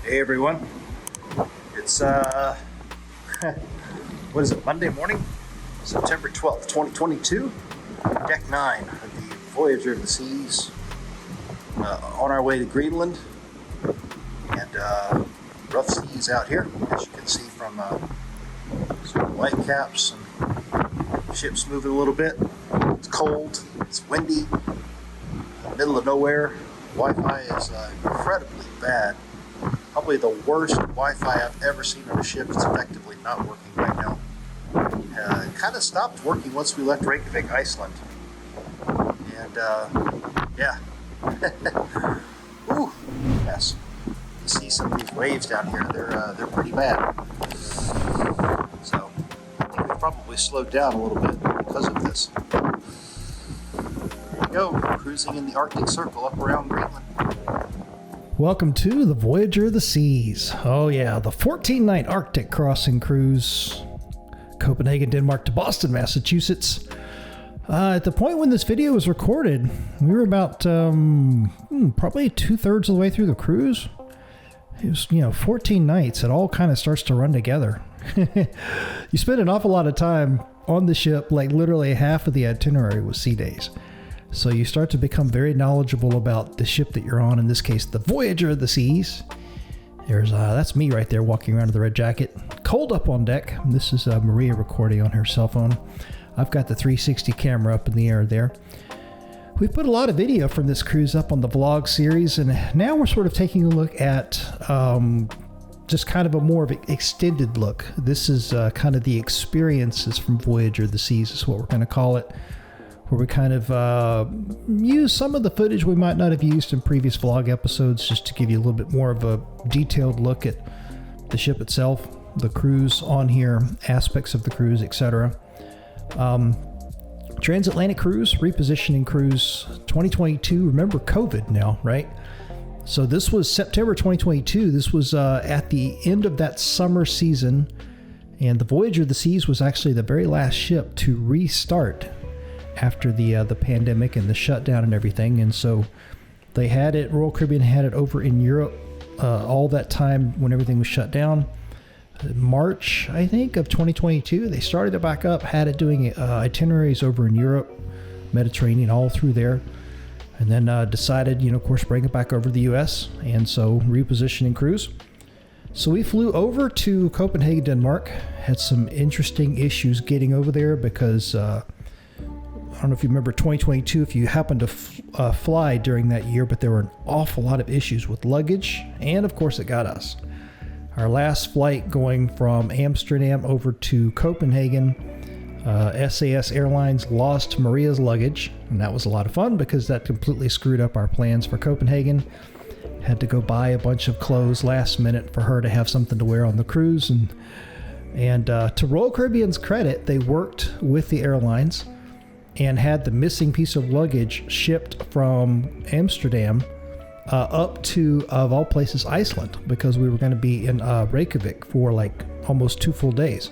Hey everyone, it's what is it, Monday morning, September 12th, 2022, Deck 9 of the Voyager of the Seas, on our way to Greenland, and rough seas out here, as you can see from some white caps and ships moving a little bit. It's cold, it's windy, middle of nowhere. Wi-Fi is incredibly bad. Probably the worst Wi-Fi I've ever seen on a ship. It's effectively not working right now. It kind of stopped working once we left Reykjavik, Iceland. And yeah. Ooh, mess. You see some of these waves down here. They're pretty bad. So I think we've probably slowed down a little bit because of this. There you go, cruising in the Arctic Circle up around Greenland. Welcome to the Voyager of the Seas. Oh yeah, the 14-night Arctic crossing cruise. Copenhagen, Denmark to Boston, Massachusetts. At the point when this video was recorded, we were about probably 2/3 of the way through the cruise. It was, 14 nights. It all kind of starts to run together. You spend an awful lot of time on the ship, like literally half of the itinerary was sea days. So you start to become very knowledgeable about the ship that you're on, in this case, the Voyager of the Seas. That's me right there walking around in the red jacket. Cold up on deck. This is Maria recording on her cell phone. I've got the 360 camera up in the air there. We've put a lot of video from this cruise up on the vlog series, and now we're sort of taking a look at just kind of a more of an extended look. This is kind of the experiences from Voyager of the Seas is what we're going to call it, where we kind of use some of the footage we might not have used in previous vlog episodes, just to give you a little bit more of a detailed look at the ship itself, the cruise on here, aspects of the cruise, etc. Transatlantic cruise, repositioning cruise, 2022. Remember COVID now, right? So this was September 2022. This was at the end of that summer season, and the Voyager of the Seas was actually the very last ship to restart after the pandemic and the shutdown and everything. And so they had it, Royal Caribbean had it over in Europe all that time when everything was shut down. March, I think, of 2022, they started it back up, had it doing itineraries over in Europe, Mediterranean, all through there. And then decided, of course, bring it back over to the US. And so repositioning cruise. So we flew over to Copenhagen, Denmark, had some interesting issues getting over there because I don't know if you remember 2022, if you happened to fly during that year, but there were an awful lot of issues with luggage, and of course it got us. Our last flight going from Amsterdam over to Copenhagen, SAS Airlines lost Maria's luggage, and that was a lot of fun because that completely screwed up our plans for Copenhagen. Had to go buy a bunch of clothes last minute for her to have something to wear on the cruise, and to Royal Caribbean's credit, they worked with the airlines and had the missing piece of luggage shipped from Amsterdam up to, of all places, Iceland, because we were going to be in Reykjavik for like almost 2 full days.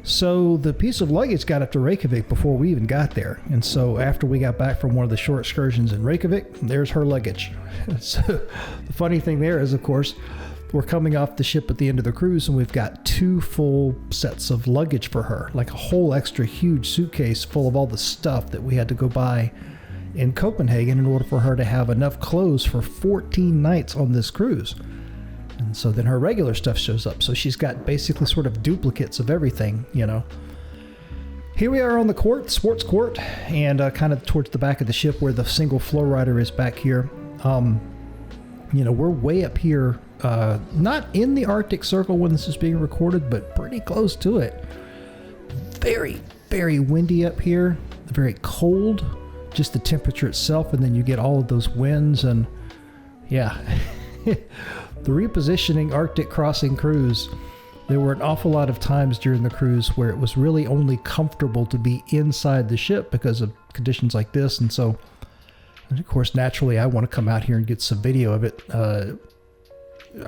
So the piece of luggage got up to Reykjavik before we even got there. And so after we got back from one of the short excursions in Reykjavik, there's her luggage. So the funny thing there is, of course, we're coming off the ship at the end of the cruise, and we've got 2 full sets of luggage for her, like a whole extra huge suitcase full of all the stuff that we had to go buy in Copenhagen in order for her to have enough clothes for 14 nights on this cruise. And so then her regular stuff shows up. So she's got basically sort of duplicates of everything, Here we are on the court, sports court, and kind of towards the back of the ship where the single flow rider is back here. We're way up here. Not in the Arctic Circle when this is being recorded, but pretty close to it. Very, very windy up here. Very cold, just the temperature itself, and then you get all of those winds, and yeah. The repositioning Arctic crossing cruise, there were an awful lot of times during the cruise where it was really only comfortable to be inside the ship because of conditions like this. And so, of course, naturally, I want to come out here and get some video of it.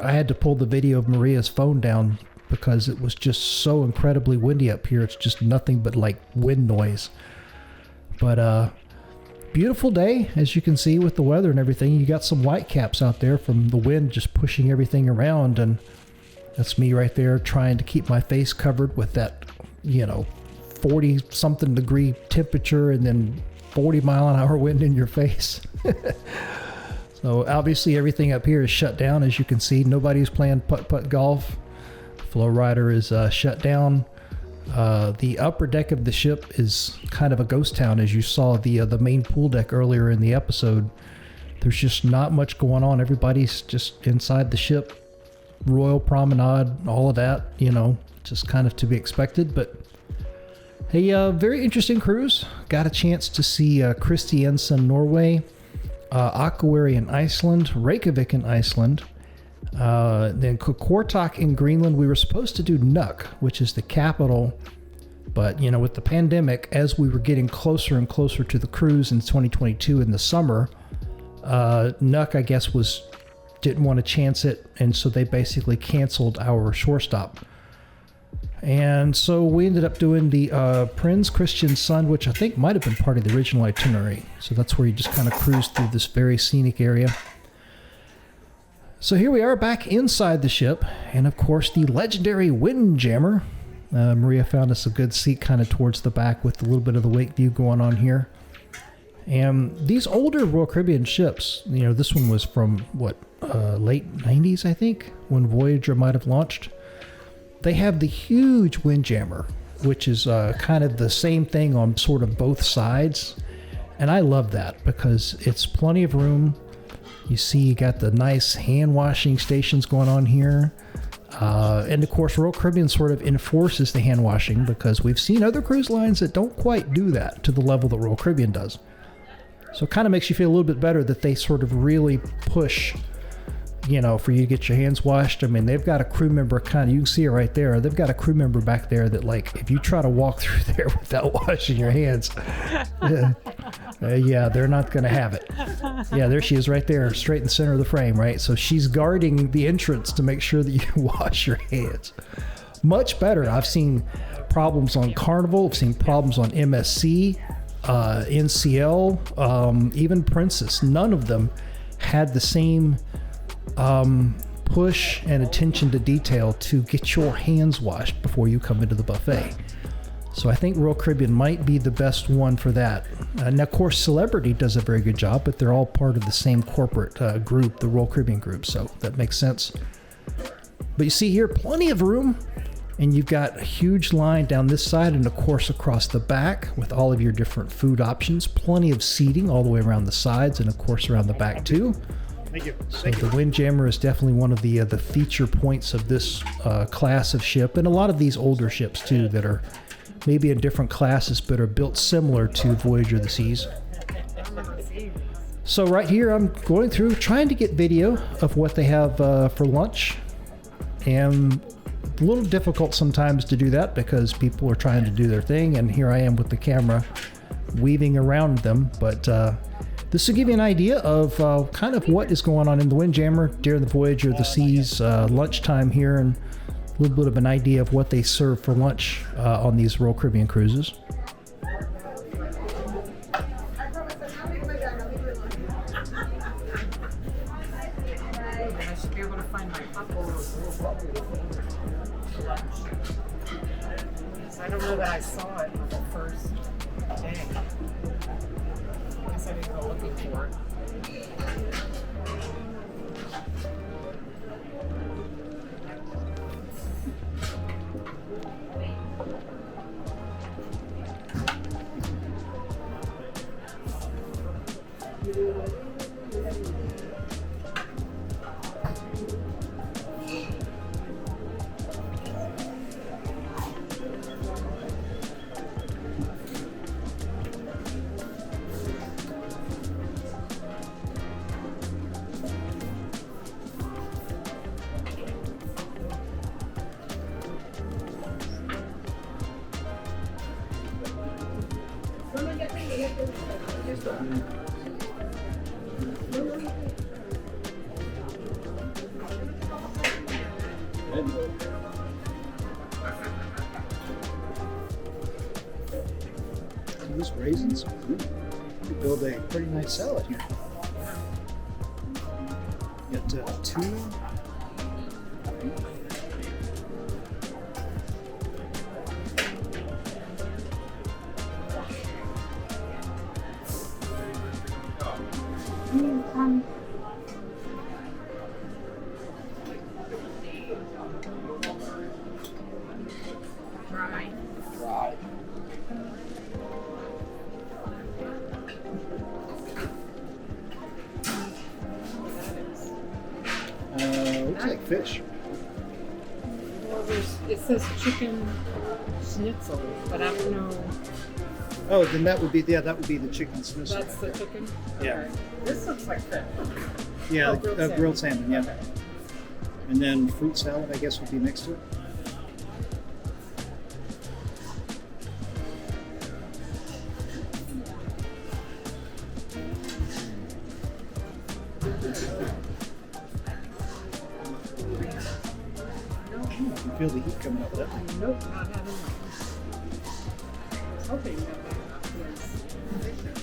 I had to pull the video of Maria's phone down because it was just so incredibly windy up here. It's just nothing but like wind noise. But beautiful day, as you can see with the weather and everything. You got some white caps out there from the wind just pushing everything around, and that's me right there trying to keep my face covered with that, 40 something degree temperature and then 40 mile an hour wind in your face. So obviously everything up here is shut down. As you can see, nobody's playing putt-putt golf. Flow Rider is shut down. The upper deck of the ship is kind of a ghost town, as you saw the main pool deck earlier in the episode. There's just not much going on. Everybody's just inside the ship. Royal Promenade, all of that, just kind of to be expected. But a very interesting cruise. Got a chance to see Kristiansand, Norway, Akureyri in Iceland, Reykjavik in Iceland, then Qaqortoq in Greenland. We were supposed to do Nuuk, which is the capital, but with the pandemic, as we were getting closer and closer to the cruise in 2022 in the summer, Nuuk, I guess, didn't want to chance it, and so they basically canceled our shore stop. And so we ended up doing the Prins Kristiansand, which I think might have been part of the original itinerary. So that's where you just kind of cruise through this very scenic area. So here we are back inside the ship, and of course the legendary Windjammer. Maria found us a good seat kind of towards the back with a little bit of the wake view going on here. And these older Royal Caribbean ships, this one was from late 90s, I think, when Voyager might have launched. They have the huge Windjammer, which is kind of the same thing on sort of both sides. And I love that because it's plenty of room. You see you got the nice hand washing stations going on here. And of course, Royal Caribbean sort of enforces the hand washing because we've seen other cruise lines that don't quite do that to the level that Royal Caribbean does. So it kind of makes you feel a little bit better that they sort of really push, for you to get your hands washed. I mean, they've got a crew member you can see it right there. They've got a crew member back there that, if you try to walk through there without washing your hands, they're not going to have it. Yeah, there she is right there, straight in the center of the frame, right? So she's guarding the entrance to make sure that you wash your hands. Much better. I've seen problems on Carnival. I've seen problems on MSC, NCL, even Princess. None of them had the same push and attention to detail to get your hands washed before you come into the buffet. So I think Royal Caribbean might be the best one for that. Now, of course, Celebrity does a very good job, but they're all part of the same corporate group, the Royal Caribbean group, so that makes sense. But you see here, plenty of room, and you've got a huge line down this side and, of course, across the back with all of your different food options. Plenty of seating all the way around the sides and, of course, around the back, too. Thank you. So the Windjammer is definitely one of the feature points of this class of ship, and a lot of these older ships too that are maybe in different classes but are built similar to Voyager of the Seas. So right here I'm going through trying to get video of what they have for lunch, and a little difficult sometimes to do that because people are trying to do their thing, and here I am with the camera weaving around them, but this will give you an idea of kind of what is going on in the Windjammer during the Voyager of the Seas lunchtime here, and a little bit of an idea of what they serve for lunch on these Royal Caribbean cruises. I should be able to find my couple I don't know that I saw it on the first day. I guess I didn't go looking for it. These raisins. build a pretty nice salad here. Got tuna. Right. Fried. Looks like fish. Well, it says chicken schnitzel, but I don't know. Oh, then that would be the chicken schnitzel. That's the chicken? Yeah. Okay. This looks like fish. Yeah, Oh, grilled salmon. Yeah. Okay. And then fruit salad, I guess, would be next to it. You can feel the heat coming up there. Nope, not having one. I was hoping that was fish over there.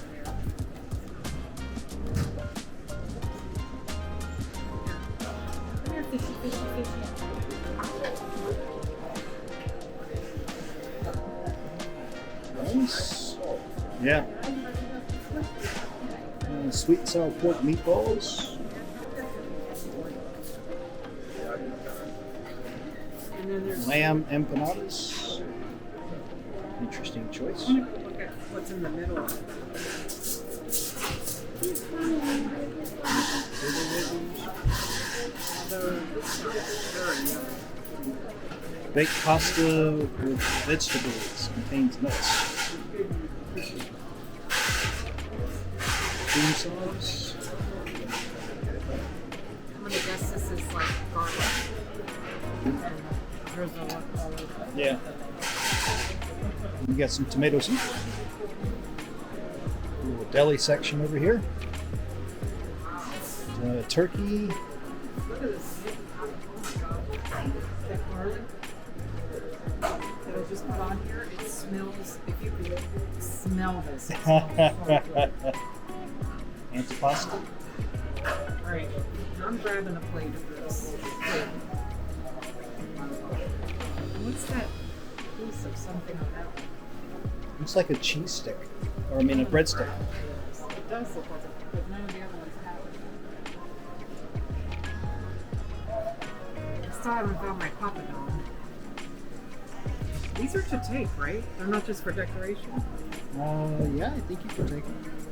Come here, fishy, fishy, fishy. Nice. Yeah. Sweet and sour pork meatballs. And then there's Lamb empanadas. Interesting choice. look at what's in the middle. Although this is very yummy. Baked pasta with vegetables. Contains nuts. Cream sauce. I'm gonna guess this is like garlic. And drizzle up all over. Yeah. We got some tomato soup. A little deli section over here. Turkey. Look at this. Oh my god. That garlic that I just put on here, it smells, if you could smell this. It smells so good. Antipasta. Alright, I'm grabbing a plate of this. What's that piece of something on that one? Looks like a cheese stick. Or I mean a breadstick. It does look like it, but none of the other ones have it. I still haven't found my papadon. These are to take, right? They're not just for decoration? Yeah, I think you can take it.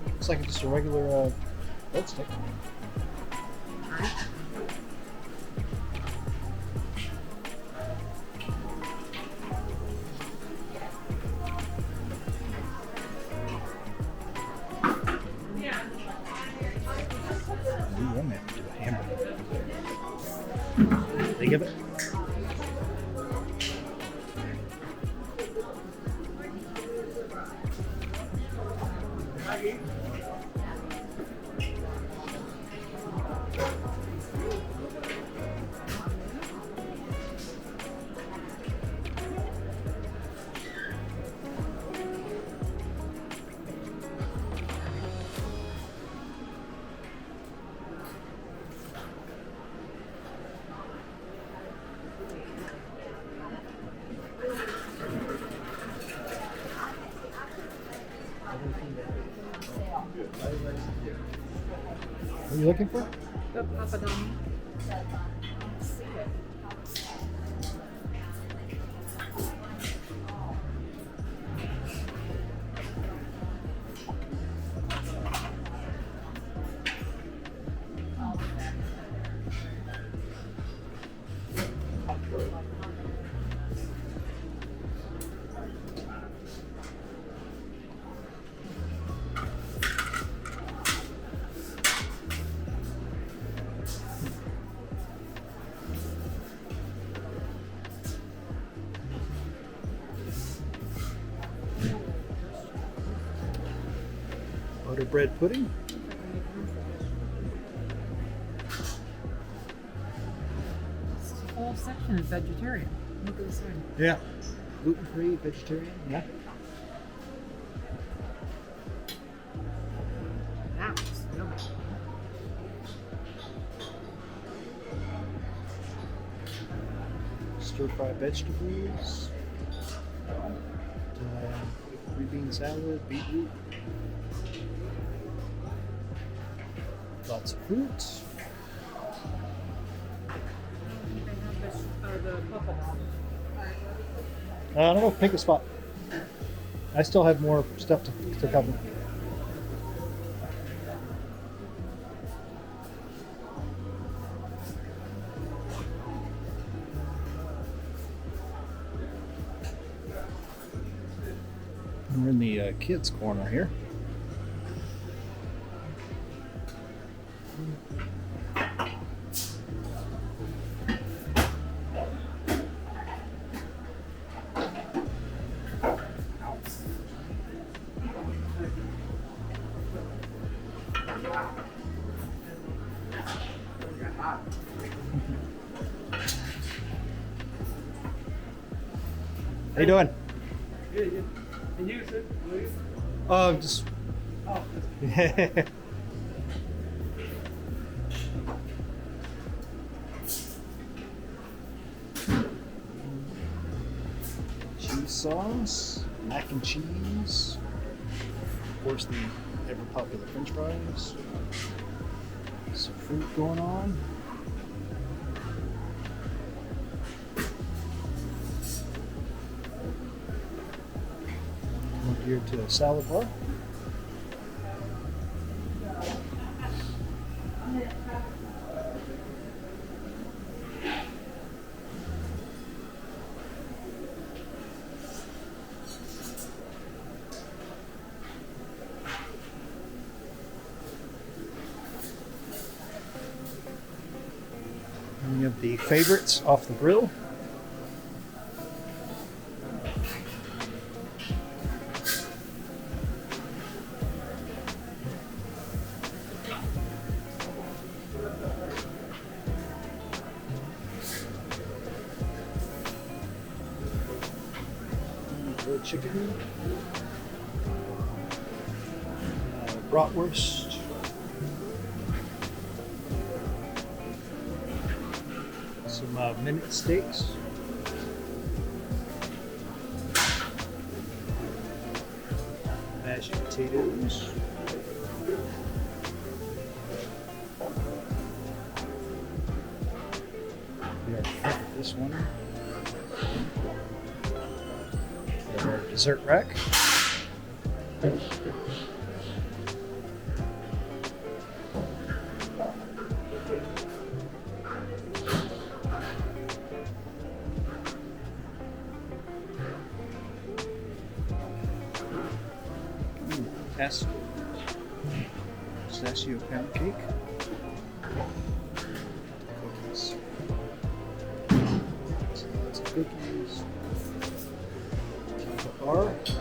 Looks like just a regular breadstick. Alright. Ooh, I'm gonna have to do a hamburger. Think of it. What are you looking for? The papadon. See it. Butterbread pudding. This whole section is vegetarian. Look at this one. Yeah. Gluten-free, vegetarian. Yeah. stir-fried vegetables, green bean salad, beetroot, lots of fruits. They have the papadum. I don't know, pick a spot. I still have more stuff to cover. We're in the kids' corner here. How you doing? Good. And you, sir? Please. Just. Oh, Cheese sauce, mac and cheese, of course the ever popular French fries, some fruit going on. Come up here to a salad bar. Any of the favorites off the grill. Grilled chicken, bratwurst, some minute steaks, mashed potatoes, we already covered this one. We have our dessert rack. Pistachio pound cake. Cookies. Lots of cookies. Chocolate bar.